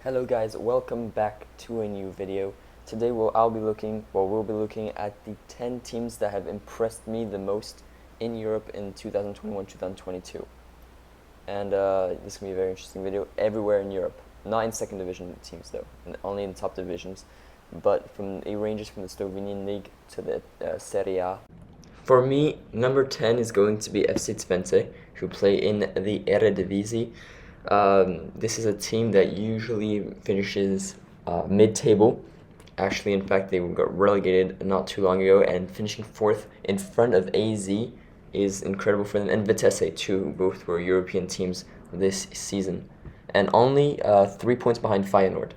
Hello guys, welcome back to a new video. Today we'll be looking at the 10 teams that have impressed me the most in Europe in 2021-2022. And this is going to be a very interesting video everywhere in Europe. Not in second division teams though, only in top divisions. But it ranges from the Slovenian league to the Serie A. For me, number 10 is going to be FC Twente, who play in the Eredivisie. This is a team that usually finishes mid-table. Actually, in fact, they got relegated not too long ago, and finishing fourth in front of AZ is incredible for them, and Vitesse too. Both were European teams this season, and only 3 points behind Feyenoord.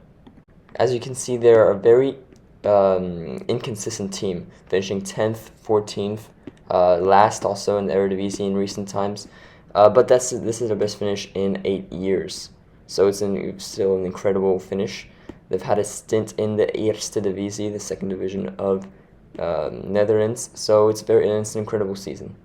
As you can see, they're a very inconsistent team, finishing 10th, 14th, last also in the Eredivisie in recent times. But this is their best finish in 8 years. So it's still an incredible finish. They've had a stint in the Eerste Divisie, the second division of Netherlands. So it's an incredible season.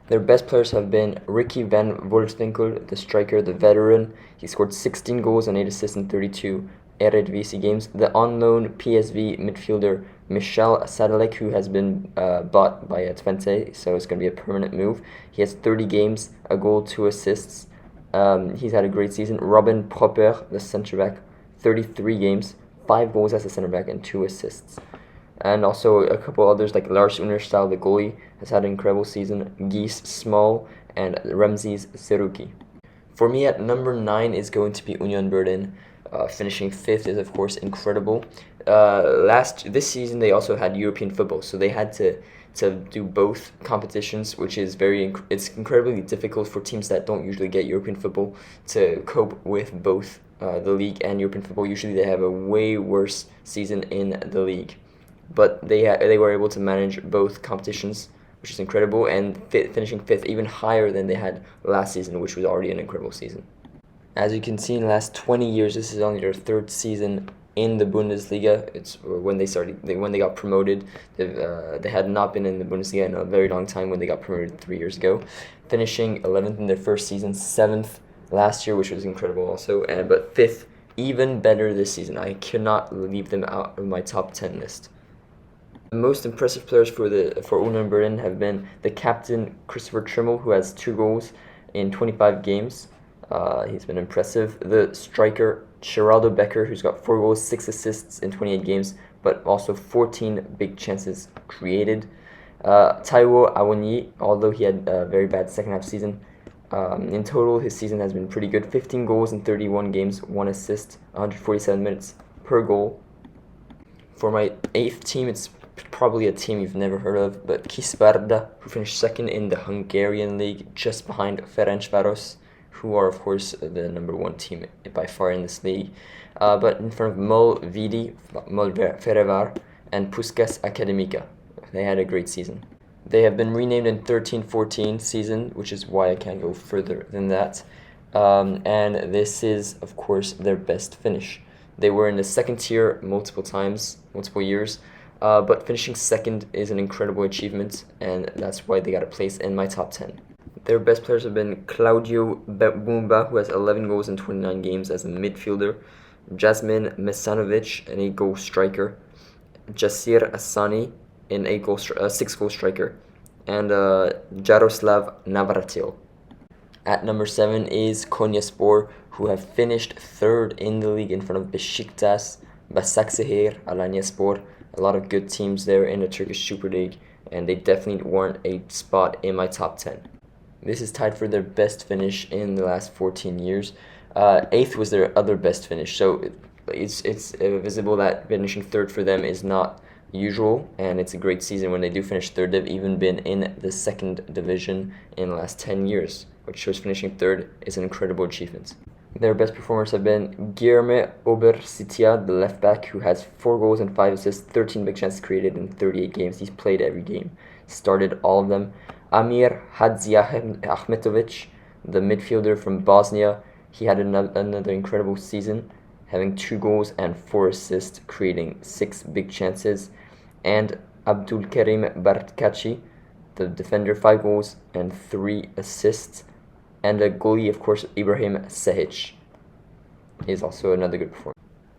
Their best players have been Ricky van Wolfswinkel, the striker, the veteran. He scored 16 goals and 8 assists in 32 Eredivisie games. The on-loan PSV midfielder Michel Sadalek, who has been bought by Twente, so it's going to be a permanent move. He has 30 games, a goal, 2 assists. He's had a great season. Robin Proper, the centre-back, 33 games, 5 goals as a centre-back and 2 assists. And also a couple others like Lars Unerstal, the goalie, has had an incredible season. Gies Small and Ramses Seruki. For me, at number 9 is going to be Union Berlin. Finishing 5th is, of course, incredible. This season, they also had European football, so they had to do both competitions, which is it's incredibly difficult for teams that don't usually get European football to cope with both the league and European football. Usually, they have a way worse season in the league, but they were able to manage both competitions, which is incredible, and finishing 5th, even higher than they had last season, which was already an incredible season. As you can see, in the last 20 years, this is only their 3rd season in the Bundesliga. It's when they got promoted. They had not been in the Bundesliga in a very long time when they got promoted 3 years ago, finishing 11th in their first season, 7th last year, which was incredible also, but 5th, even better this season. I cannot leave them out of my top 10 list. The most impressive players for Union Berlin have been the captain Christopher Trimmel, who has 2 goals in 25 games. He's been impressive. The striker Geraldo Becker, who's got 4 goals, 6 assists in 28 games, but also 14 big chances created. Taiwo Awoniyi, although he had a very bad second half season, in total his season has been pretty good. 15 goals in 31 games, 1 assist, 147 minutes per goal. For my 8th team, it's probably a team you've never heard of, but Kisvárda, who finished 2nd in the Hungarian league, just behind Ferencváros, who are, of course, the number 1 team by far in this league, but in front of Molferevar and Puskás Akademika. They had a great season. They have been renamed in 13-14 season, which is why I can't go further than that. And this is, of course, their best finish. They were in the 2nd tier multiple years, but finishing 2nd is an incredible achievement, and that's why they got a place in my top 10. Their best players have been Claudio Bumba, who has 11 goals in 29 games as a midfielder, Jasmin Mesanovic, an 8-goal striker, Jasir Asani, an 6-goal striker, and Jaroslav Navratil. At number 7 is Konyaspor, who have finished 3rd in the league in front of Besiktas, Başakşehir, Alanyaspor. A lot of good teams there in the Turkish Super League, and they definitely warrant a spot in my top 10. This is tied for their best finish in the last 14 years. 8th was their other best finish, so it's visible that finishing 3rd for them is not usual, and it's a great season when they do finish 3rd. They've even been in the 2nd division in the last 10 years, which shows finishing 3rd is an incredible achievement. Their best performers have been Guilherme Obersitia, the left back, who has 4 goals and 5 assists, 13 big chances created in 38 games. He's played every game, started all of them. Amir Hadziahmetovic, the midfielder from Bosnia, he had another incredible season, having 2 goals and 4 assists, creating 6 big chances. And Abdulkarim Bartkaci, the defender, 5 goals and 3 assists. And the goalie, of course, Ibrahim Sehic. is also another good performer.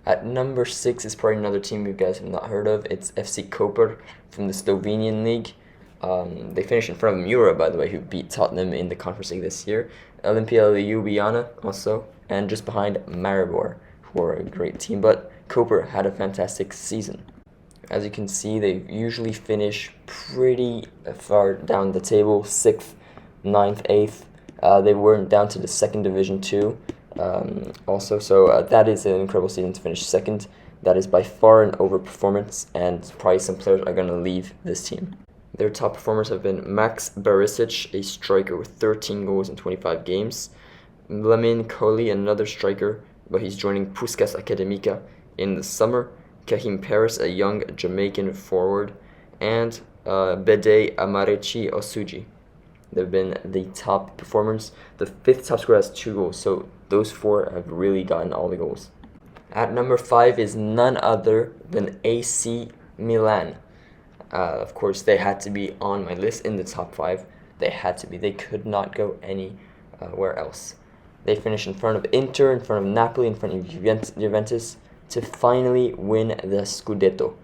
At number 6 is probably another team you guys have not heard of. It's FC Koper from the Slovenian league. They finished in front of Mura, by the way, who beat Tottenham in the Conference League this year. Olimpia Ljubljana also, and just behind Maribor, who are a great team. But Koper had a fantastic season. As you can see, they usually finish pretty far down the table, 6th, 9th, 8th. They weren't down to the second division too. So that is an incredible season to finish second. That is by far an overperformance, and probably some players are going to leave this team. Their top performers have been Max Barisic, a striker with 13 goals in 25 games. Lamin Koli, another striker, but he's joining Puskas Academica in the summer. Kahim Paris, a young Jamaican forward. And Bede Amarechi Osuji. They've been the top performers. The 5th top scorer has 2 goals, so those 4 have really gotten all the goals. At number 5 is none other than AC Milan. Of course, they had to be on my list in the top 5. They had to be. They could not go anywhere else. They finished in front of Inter, in front of Napoli, in front of Juventus to finally win the Scudetto.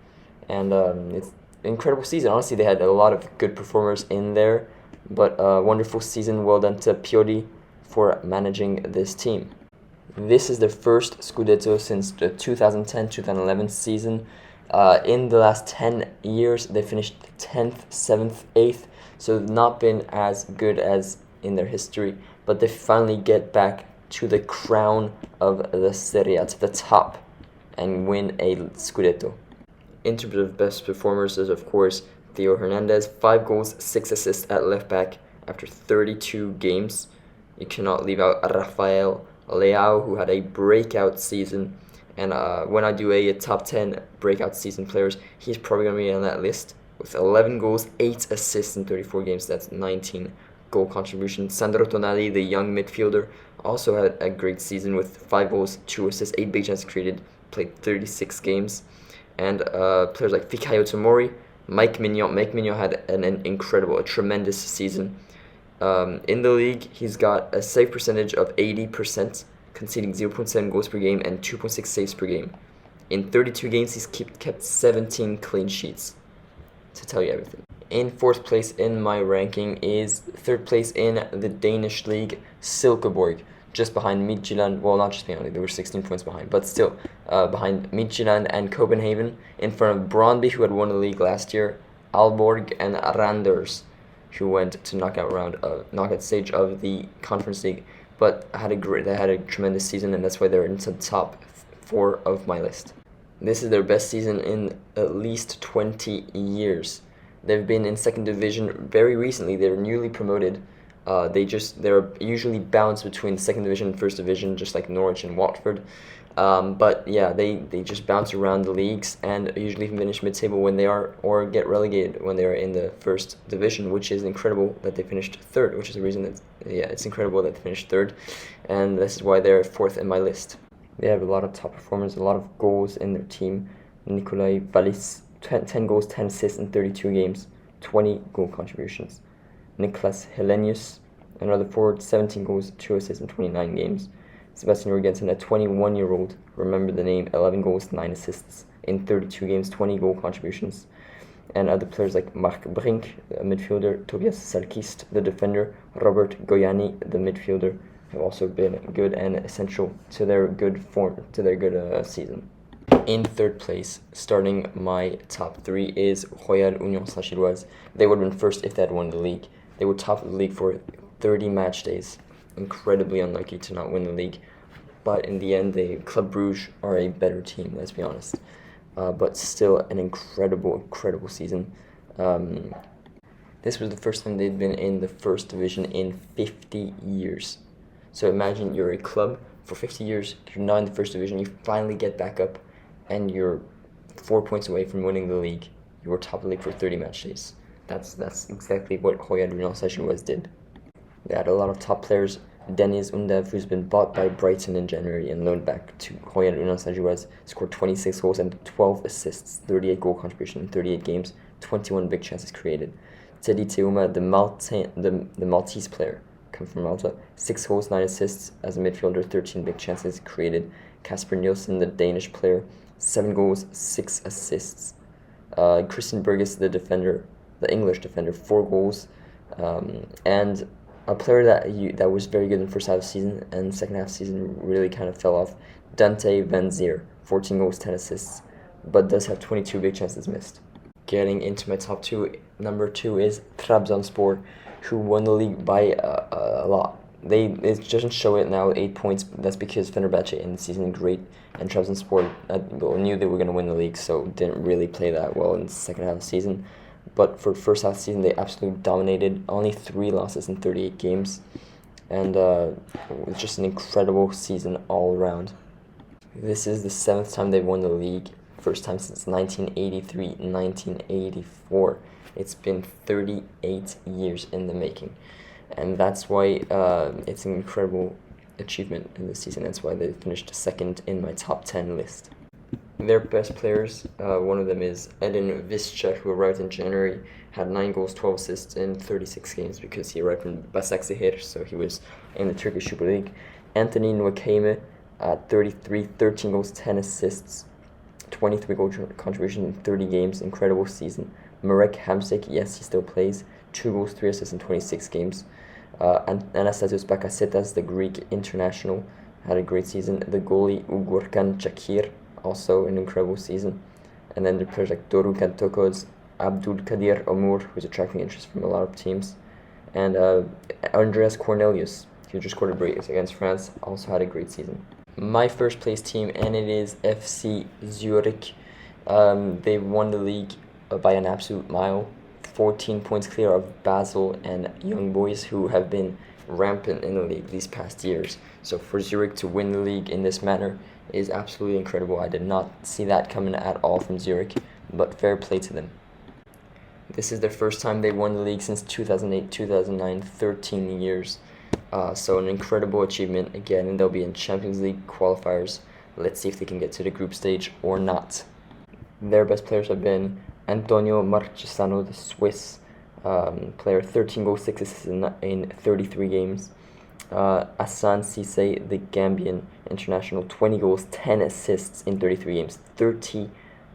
And it's an incredible season. Honestly, they had a lot of good performers in there, but a wonderful season. Well done to Pioli for managing this team. This is their first Scudetto since the 2010-2011 season. In the last 10 years, they finished 10th, 7th, 8th, so they've not been as good as in their history, but they finally get back to the crown of the Serie A, to the top, and win a Scudetto. In terms of best performers, is of course Theo Hernandez, 5 goals, 6 assists at left back after 32 games. You cannot leave out Rafael Leao, who had a breakout season. And when I do a top 10 breakout season players, he's probably going to be on that list with 11 goals, 8 assists in 34 games. That's 19 goal contributions. Sandro Tonali, the young midfielder, also had a great season with 5 goals, 2 assists, 8 big chances created, played 36 games. And players like Fikayo Tomori, Mike Mignon. Mike Mignon had an incredible, a tremendous season. In the league, he's got a save percentage of 80%, conceding 0.7 goals per game and 2.6 saves per game. In 32 games, he's kept 17 clean sheets, to tell you everything. In 4th place in my ranking is 3rd place in the Danish league, Silkeborg, just behind Midtjylland. Well, not just behind, they were 16 points behind, but still behind Midtjylland and Copenhagen, in front of Brøndby, who had won the league last year, Aalborg, and Randers, who went to knockout stage of the Conference League, but they had a tremendous season, and that's why they're into the top 4 of my list. This is their best season in at least 20 years. They've been in 2nd division very recently. They were newly promoted. They're usually bounced between 2nd division and 1st division, just like Norwich and Watford. But yeah, they just bounce around the leagues and usually finish mid-table when they are, or get relegated when they are in the 1st division, which is incredible that they finished 3rd, which is the reason that, it's incredible that they finished 3rd, and this is why they're 4th in my list. They have a lot of top performers, a lot of goals in their team. Nikolai Valis, 10 goals, 10 assists in 32 games, 20 goal contributions. Niklas Helenius, another forward, 17 goals, 2 assists in 29 games. Sebastian Jorgensen, a 21-year-old, remember the name, 11 goals, 9 assists in 32 games, 20 goal contributions. And other players like Mark Brink, the midfielder, Tobias Salkist, the defender, Robert Goyani, the midfielder, have also been good and essential to their good form, to their good season. In 3rd place, starting my top 3, is Royal Union Saint-Gilloise. They would have been first if they had won the league. They were top of the league for 30 match days. Incredibly unlucky to not win the league. But in the end, Club Brugge are a better team, let's be honest. But still an incredible season. This was the first time they'd been in the 1st division in 50 years. So imagine you're a club for 50 years, you're not in the 1st division, you finally get back up, and you're 4 points away from winning the league. You were top of the league for 30 match days. That's exactly what Royal Union Saint-Gilloise did. They had a lot of top players. Deniz Undev, who's been bought by Brighton in January and loaned back to Royal Union Saint-Gilloise, scored 26 goals and 12 assists, 38 goal contribution in 38 games, 21 big chances created. Teddy Teuma, the Maltese player, come from Malta, 6 goals, 9 assists as a midfielder, 13 big chances created, Kasper Nielsen, the Danish player, 7 goals, 6 assists. Christian Burgess, the defender, the English defender, 4 goals. And a player that was very good in the first half of the season, and second half of the season really kind of fell off, Dante Van Zier, 14 goals, 10 assists, but does have 22 big chances missed. Getting into my top 2, number 2 is Trabzonspor, who won the league by a lot. It doesn't show it now, 8 points. That's because Fenerbahce in the season great, and Trabzonspor knew they were going to win the league, so didn't really play that well in the second half of the season. But for the first half of the season, they absolutely dominated. Only 3 losses in 38 games, and it's just an incredible season all around. This is the 7th time they've won the league. First time since 1983, 1984. It's been 38 years in the making. And that's why it's an incredible achievement in this season. That's why they finished second in my top 10 list. Their best players, one of them is Edin Visca, who arrived in January, had 9 goals, 12 assists in 36 games because he arrived from Başakşehir, so he was in the Turkish Super League. Anthony Nwakeme at 33, 13 goals, 10 assists, 23 goal contribution in 30 games, incredible season. Marek Hamsik, yes, he still plays, 2 goals, 3 assists in 26 games. And Anastasios Bakasetas, the Greek international, had a great season. The goalie Ugurkan Çakır, also an incredible season. And then the players like Doruk Tokoz, Abdul Kadir Omur, who's attracting interest from a lot of teams, and Andreas Cornelius, who just scored a brace against France, also had a great season. My first place team, and it is FC Zurich. They won the league by an absolute mile, 14 points clear of Basel and Young Boys, who have been rampant in the league these past years. So for Zurich to win the league in this manner is absolutely incredible. I did not see that coming at all from Zurich, but fair play to them. This is their first time they won the league since 2008-2009, 13 years. So an incredible achievement again, and they'll be in Champions League qualifiers. Let's see if they can get to the group stage or not. Their best players have been Antonio Marchesano, the Swiss player, 13 goals, 6 assists in 33 games. Hassan Cisse, the Gambian international, 20 goals, 10 assists in 33 games, 30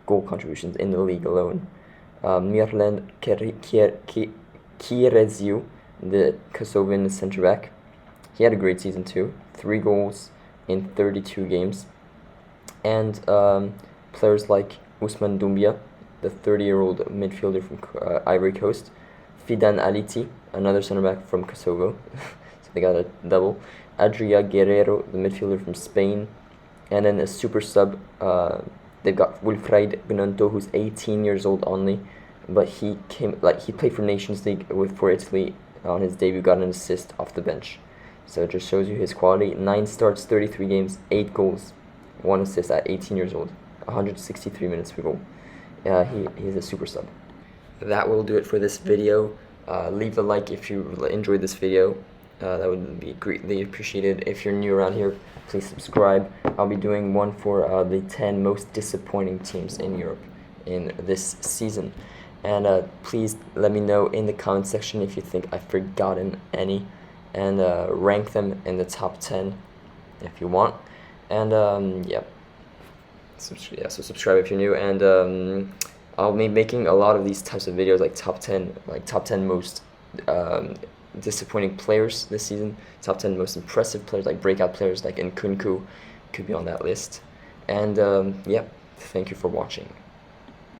goal contributions in the league alone. Mirland Kireziu, the Kosovan centre-back, he had a great season too, 3 goals in 32 games. And players like Usman Doumbia, the 30-year-old midfielder from Ivory Coast, Fidan Aliti, another centre-back from Kosovo, so they got a double, Adria Guerrero, the midfielder from Spain, and then a super sub, they've got Wilfried Gnonto, who's 18 years old only, but he played for Nations League for Italy. On his debut, got an assist off the bench. So it just shows you his quality. 9 starts, 33 games, 8 goals, 1 assist at 18 years old, 163 minutes per goal. He's a super sub. That will do it for this video. Leave a like if you enjoyed this video. That would be greatly appreciated. If you're new around here, please subscribe. I'll be doing one for the 10 most disappointing teams in Europe in this season. And please let me know in the comment section if you think I've forgotten any, and rank them in the top 10 if you want. And so subscribe if you're new, and I'll be making a lot of these types of videos, like top 10 most disappointing players this season, top 10 most impressive players, like breakout players like Nkunku could be on that list. And thank you for watching.